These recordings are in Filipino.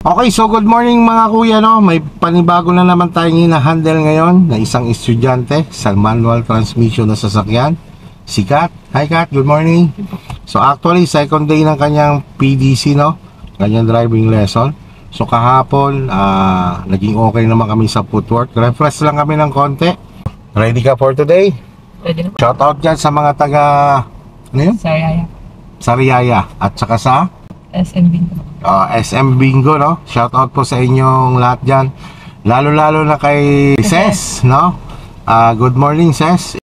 Okay, so good morning mga kuya, no? May panibago na naman tayong hina-handle ngayon na isang estudyante sa manual transmission na sasakyan. Si Kat. Hi Kat, good morning. So actually, second day ng kanyang PDC, no? Kanyang driving lesson. So kahapon, naging okay naman kami sa footwork. Refresh lang kami ng konti. Ready ka for today? Ready na. Shout out dyan sa mga taga, ano yun? Sariaya. At saka sa? SM Bingo. SM Bingo, no? Shout out po sa inyong lahat dyan. Lalo-lalo na kay Ses, no? Good morning, Ses.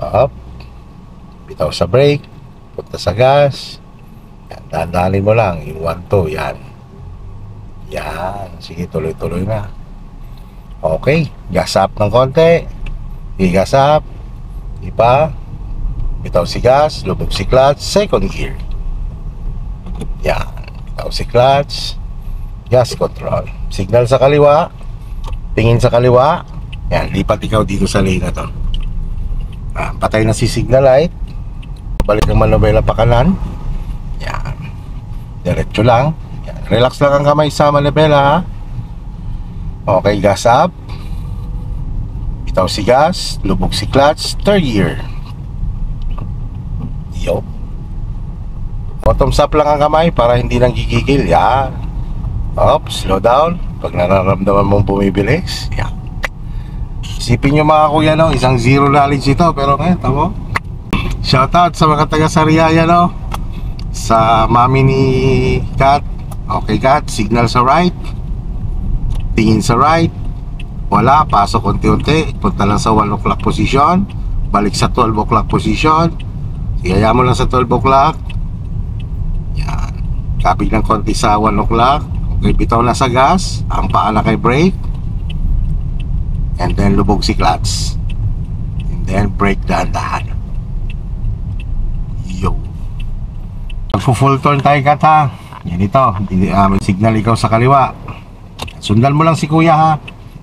Up, bitaw sa brake, punta sa gas. Yan, dahan-dahanin mo lang yung 1-2, yan. Yan, sige, tuloy-tuloy na. Okay, gas up ng konti. Gas up, ipa, bitaw si gas, lubog si clutch, second gear. Yan, bitaw si clutch, gas control. Signal sa kaliwa, tingin sa kaliwa. Yan, lipat ikaw dito sa lane na to. Patay na si signal light. Balik ang manobela pa kanan. Yan. Diretso lang. Yan. Relax lang ang kamay sa manobela, ha? Okay, gas up. Bitaw si gas. Lubog si clutch. Third gear. Yo. Bottoms up lang ang kamay para hindi nang gigigil. Yan. Up, slow down. Pag nararamdaman mong bumibilis. Yan. Isipin nyo mga kuya, no? Isang zero knowledge ito. Pero ngayon, tamo. Shoutout sa mga taga Sariaya, no? Sa mami ni Kat. Okay Kat, signal sa right. Tingin sa right. Wala, pasok unti-unti. Punta lang sa 1 o'clock position. Balik sa 12 o'clock position. Sigaya mo lang sa 12 o'clock. Yan. Kapig ng konti sa 1 o'clock. Okay, bitaw na sa gas. Ang paa na kay brake. And then lubog si clutch. And then brake dahan-dahan. Yo. Magpo-full turn tayo Kat, ha. Yan ito. May signal ikaw sa kaliwa. Sundan mo lang si kuya, ha.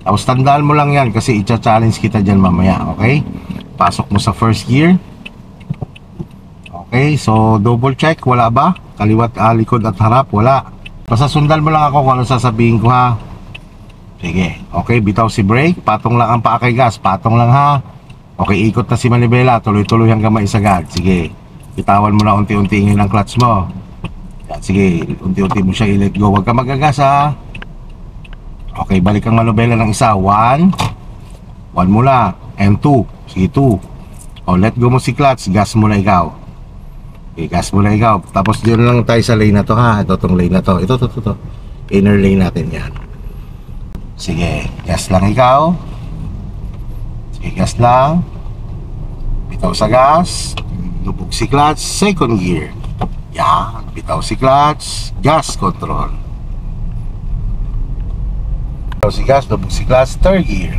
Tapos tandaan mo lang yan kasi i-challenge kita dyan mamaya. Okay? Pasok mo sa first gear. Okay, so double check. Wala ba? Kaliwat, likod at harap. Wala. Basta sundan mo lang ako kung ano sasabihin ko, ha. Sige, okay, bitaw si brake. Patong lang ang paa kay gas, patong lang, ha. Okay, ikot na si manibela. Tuloy-tuloy hanggang maisagad. Sige, bitawan mo na unti-unti ang clutch mo. Yan, sige, unti-unti mo siya i-let go. Huwag ka magagas, ha. Okay, balik ang manibela ng isa. 1 mula, and 2. Sige, 2. O, let go mo si clutch, gas mo na ikaw. Okay, gas mo na ikaw. Tapos dyan lang tayo sa lane na to, ha. Ito, tong lane na to. Ito. Inner lane natin yan. Sige, gas lang ikaw. Sige, gas lang. Bitaw sa gas. Lubog si clutch, second gear. Yan, bitaw si clutch, gas control. Bitaw si gas, lubog si clutch, third gear.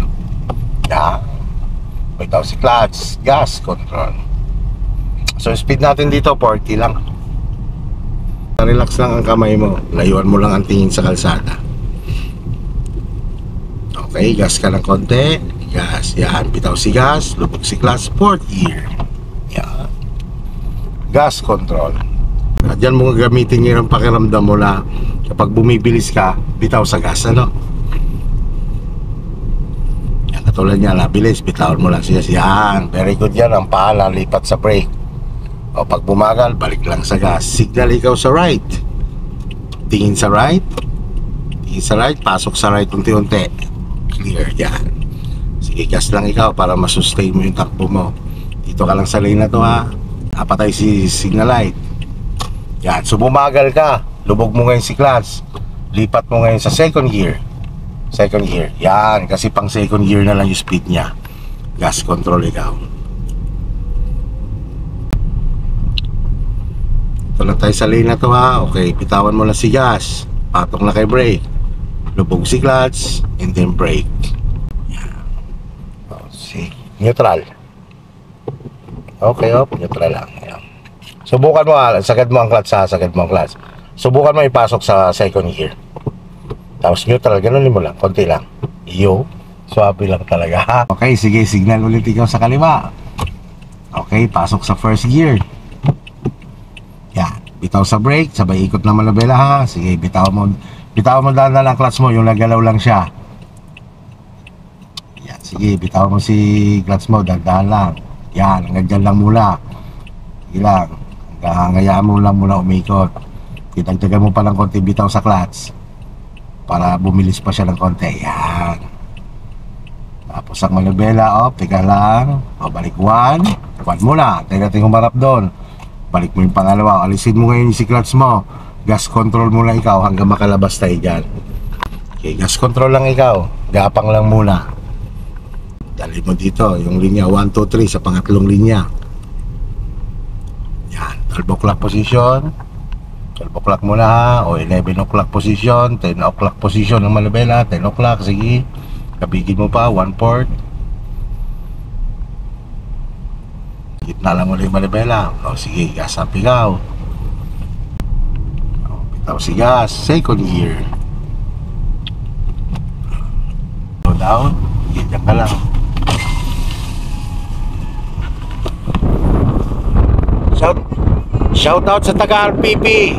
Yan, bitaw si clutch, gas control. So speed natin dito 40 lang. Relax lang ang kamay mo. Layuan mo lang ang tingin sa kalsada. Okay, gas ka ng konti. Gas, yan. Bitaw si gas, lubog si clutch, fourth gear. Yan. Gas control. At yan mo gamitin yun ang pakiramdam mo na kapag bumibilis ka, bitaw sa gas, ano? Yan, katulad niya, bilis, bitawan mo lang siya. Yan, very good yan. Ang paa lipat sa brake. O pag bumagal, balik lang sa gas. Signal ikaw sa right. Tingin sa right. Tingin sa right, pasok sa right unti-unti. Clear, yan. Sige, gas lang ikaw para masustain mo yung takbo mo. Dito ka lang sa lane na to, ha. Napatay si signal light. Yan, so bumagal ka. Lubog mo ngayon si clutch. Lipat mo ngayon sa second gear. Second gear, yan. Kasi pang second gear na lang yung speed niya. Gas control ikaw. Ito lang tayo sa lane na to, ha. Okay, pitawan mo lang si gas. Patong na kay brake. Lubog si clutch, and then brake. Yan. Sige. Neutral. Okay, neutral lang. Ayan. Subukan mo, sagad mo ang clutch ha, sagad mo ang clutch. Subukan mo ipasok sa second gear. Tapos neutral, ganunin mo lang, konti lang. Iyo, swabe lang talaga. Okay, sige, signal ulit ikaw sa kaliwa. Okay, pasok sa first gear. Yan, bitaw sa brake, sabay ikot na manabela ha. Sige, bitaw mo dahan ang clutch mo, yung nagalaw lang siya. Yan, sige, bitaw mo si clutch mo, dahan lang. Yan, hanggang dyan lang muna. Sige lang, hanggang mo lang muna umikot. Kitagtagan mo pa ng konti bitaw sa clutch para bumilis pa siya ng konti. Yan. Tapos ang manubela, teka lang. Balik 1 muna, tayo natin humarap doon. Balik mo yung pangalawa, alisin mo ngayon yung si clutch mo. Gas control muna ikaw hanggang makalabas tayo dyan. Okay, gas control lang ikaw, gapang lang muna. Dali mo dito yung linya 1, 2, 3 sa pangatlong linya. Yan, 12 o'clock position. 12 o'clock muna ha, o 11 o'clock position, 10 o'clock position ng manubela, 10 o'clock, sige. Kabigin mo pa, 1 port. Gitna lang ulit yung manubela. O sige, gas up ikaw. O, bitaw si gas, second gear. Slow down, ganyan ka lang. Shout out sa taga RPP.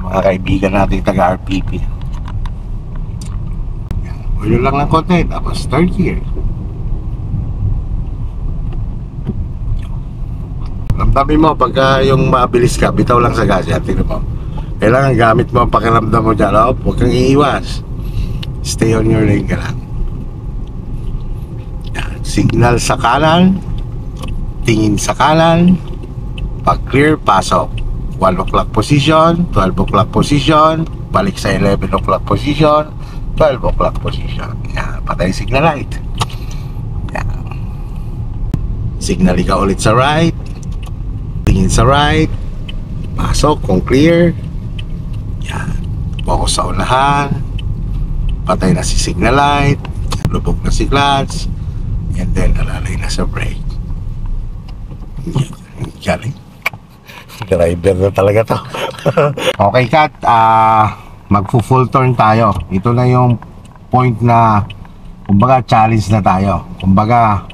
Mga kaibigan natin taga RPP. Ulo lang ng konti, tapos third gear. Ramdamin mo pagka yung mabilis ka, bitaw lang sa gas. Yan, tingnan mo. Kailangan gamit mo ang pakiramdam mo dyan. Huwag kang iiwas. Stay on your lane ka lang. Yan. Signal sa kanan, tingin sa kanan, pag clear, pasok. 1 o'clock position, 12 o'clock position, balik sa 11 o'clock position, 12 o'clock position. Yan, patay signal light. Yan. Signal ikaw ulit sa right, tingin sa right, pasok kung clear. Yan, focus sa unahan, patay na si signal light, lubog na si clutch, and then alalay na sa brake. Galing. Driver na talaga to. Okay, Kat, magfu-full turn tayo. Ito na yung point na kumbaga challenge na tayo. Kumbaga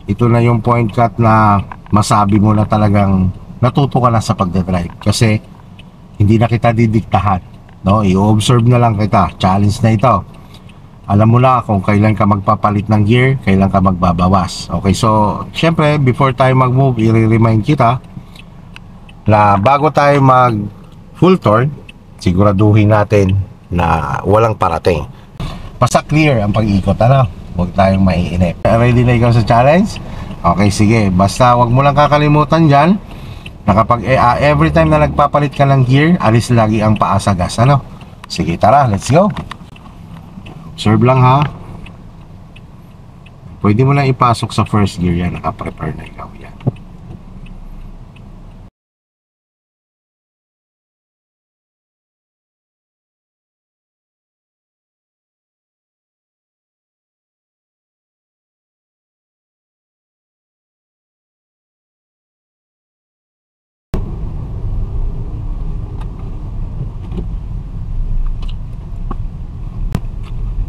ito na yung point, Kat, na masabi mo na talagang natuto ka na sa pagdadrive kasi hindi na kita didiktahan, no? I-observe na lang kita. Challenge na ito. Alam mo na kung kailan ka magpapalit ng gear, kailan ka magbabawas. Okay, so syempre before tayo mag-move, i-remind kita na bago tayo mag full turn, siguraduhin natin na walang parating. Basta clear ang pag-ikot, ano? Huwag tayong maiinip. Ready na ikaw sa challenge? Okay, sige. Basta wag mo lang kakalimutan dyan na kapag every time na nagpapalit ka ng gear, alis lagi ang paa sa gas, ano? Sige, tara, let's go. Observe lang ha. Pwede mo lang ipasok sa first gear yan. Naka-prepare na ikaw yan.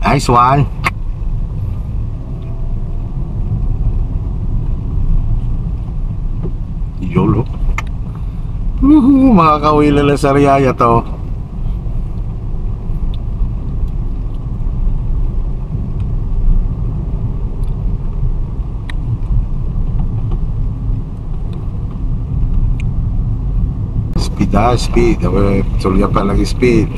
Nice one. Yolo. Mga kawila lang sa riyaya to. Speed. Sulya pa lang speed.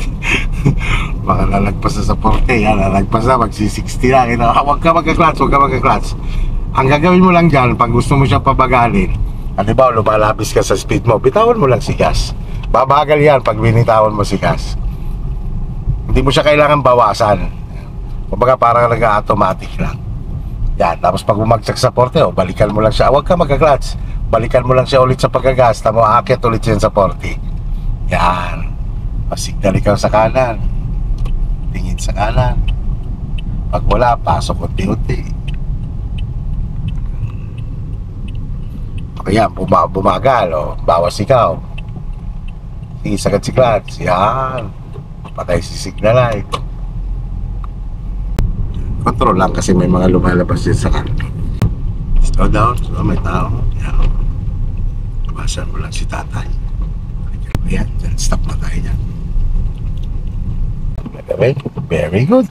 Baka lalagpas na sa 40. Yan, lalagpas na, magsi-60 na. Huwag ka magka-clutch. Ang gagawin mo lang dyan, pag gusto mo siyang pabagalin, halimbawa lumalabis ka sa speed mo, bitawan mo lang si gas. Babagal yan pag binitawan mo si gas. Hindi mo siya kailangan bawasan. Kumbaga parang nag-automatic lang. Yan, tapos pag bumagsak sa 40, balikan mo lang siya. Huwag ka magka-clutch. Balikan mo lang siya ulit sa pagkagas, tamo aakyat ulit siya sa 40. Yan. Pasignal ikaw sa kanan. Kahit sa kanan. Pag wala, pasok unti-unti. Kaya bumagal, o. Bawas ikaw. Sige, sagad si clutch. Yan. Patay si signal light. Control lang kasi may mga lumalabas din sa kanto. Slow down. So, may tao. Yan. Bawasan mo lang si tatay. Ayan, stop na tayo dyan. Okay, very good.